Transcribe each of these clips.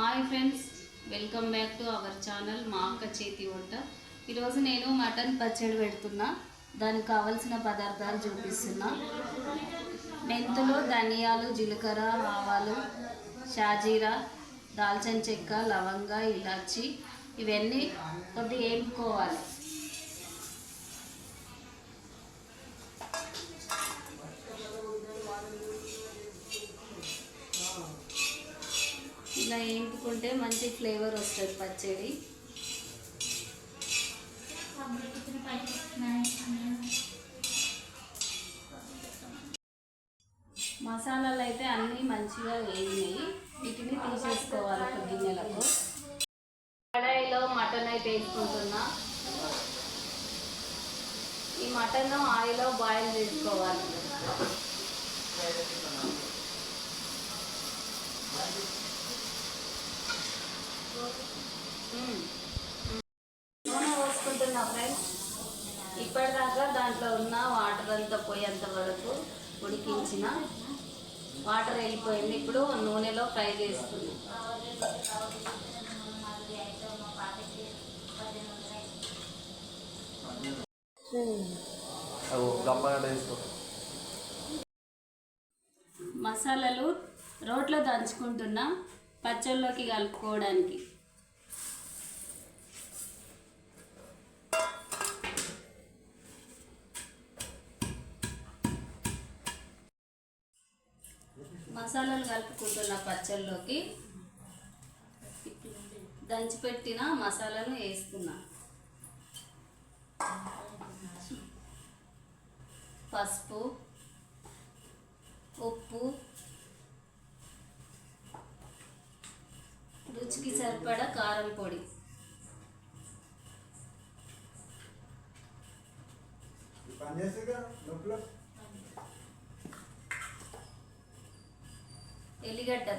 Hi friends, welcome back to our channel మా అక్క చేతి వంట. ఈరోజు నేను మటన్ పచ్చడి పెడుతున్నా. దానికి కావలసిన పదార్థాలు చూపిస్తున్నా. మెంతులు, ధనియాలు, జీలకర్ర, ఆవాలు, షాజీరా, దాల్చిన చెక్క, లవంగ, ఇలాచి ఇవన్నీ కొద్దిగా వేపుకోవాలి. ఇలా వేపుకుంటే మంచి ఫ్లేవర్ వస్తుంది పచ్చడి. మసాలాలు అయితే అన్నీ మంచిగా వేగినాయి. వీటిని తీసేసుకోవాలి ఒక గిన్నెలకు. కడాయిలో మటన్ అయితే వేసుకుంటున్నా. ఈ మటన్ ఆయిల్లో బాయిల్ చేసుకోవాలి. నూనె పోసుకుంటున్నా ఫ్రెండ్స్. ఇప్పటిదాకా దాంట్లో ఉన్న వాటర్ అంతా పోయేంత వరకు ఉడికించిన వాటర్ వెళ్ళిపోయింది. ఇప్పుడు నూనెలో ఫ్రై చేస్తుంది. మసాలాలు రోట్లో దంచుకుంటున్నా పచ్చళ్ళలోకి కలుపుకోవడానికి. మసాలాలు కలుపుకుంటున్న పచ్చళ్ళలోకి దంచిపెట్టిన మసాలాను వేస్తున్నా. పసుపు, ఉప్పు, రుచికి సరిపడా కారం పొడి, ఎల్లిగడ్డ,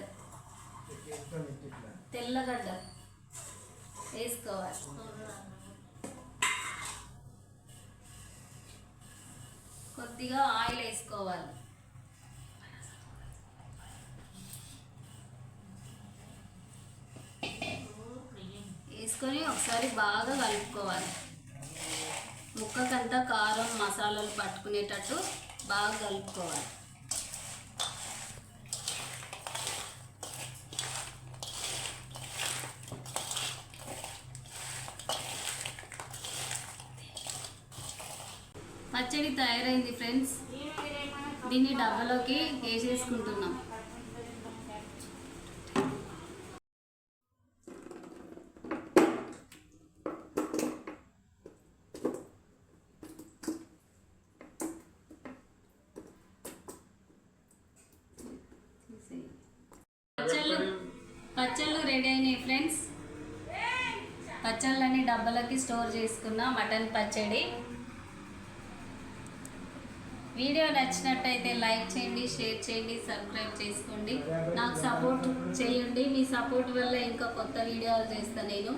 తెల్లగడ్డ వేసుకోవాలి. కొద్దిగా ఆయిల్ వేసుకోవాలి. వేసుకొని ఒకసారి బాగా కలుపుకోవాలి. ముక్కకంతా కారం మసాలాలు పట్టుకునేటట్టు బాగా కలుపుకోవాలి. పచ్చడి తయారైంది ఫ్రెండ్స్. దీన్ని డబ్బాలోకి వేసేసుకుంటున్నాం. పచ్చళ్ళు రెడీ అయినాయి ఫ్రెండ్స్. పచ్చళ్ళని డబ్బాలకి స్టోర్ చేసుకున్న మటన్ పచ్చడి. వీడియో నచ్చినట్టయితే లైక్ చేయండి, షేర్ చేయండి, సబ్స్క్రైబ్ చేసుకోండి. నాకు సపోర్ట్ చేయండి. మీ సపోర్ట్ వల్ల ఇంకా కొత్త వీడియోలు చేస్తాను నేను.